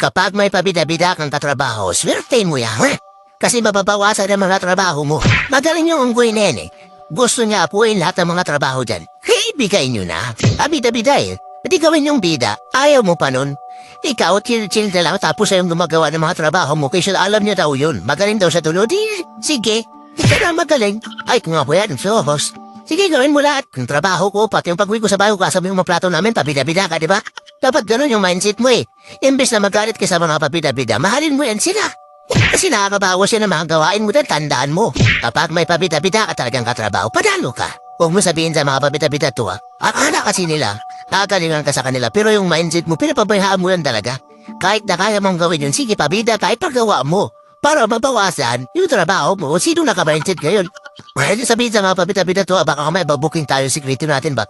Kapag may pabida-bida kang katrabaho, swertein mo yan. Kasi mababawasan ang mga trabaho mo. Magaling yung unggoy nene. Gusto niya apuin lahat ng mga trabaho dyan. Hey, bigay nyo na. Bida-bida eh. Pwede gawin yung bida. Ayaw mo pa nun. Ikaw, chill-chill na lang tapos ayong gumagawa ng mga trabaho mo kasi alam niya daw yun. Magaling daw sa tulod. Sige, ikaw na magaling. Ay, kung nga po yan, so, boss. Sige, gawin mo lahat. Yung trabaho ko, pati yung pag-uwi ko sa bayo, kasama yung mga plato namin, pabida-bida ka, di ba? Dapat ganun yung mindset mo eh. Imbes na magalit ka sa mga pabida-bida, mahalin mo yan sila. Kasi nakakabawas yan ang mga gawain mo dahil tandaan mo. Kapag may pabida-bida ka talagang katrabaho, padalo ka. Huwag mo sabihin sa mga pabida-bida to ha. Akala kasi nila, nakakalingan ka sa kanila, pero yung mindset mo, pinapabayaan mo yan talaga. Kahit na kaya mong gawin yun, sige pabida kahit paggawa mo. Para mabawasan yung trabaho mo, sino naka-mindset ngayon? Pwede sabihin sa mga pabida-bida to, baka kamay babuking tayo, sikreto natin ba?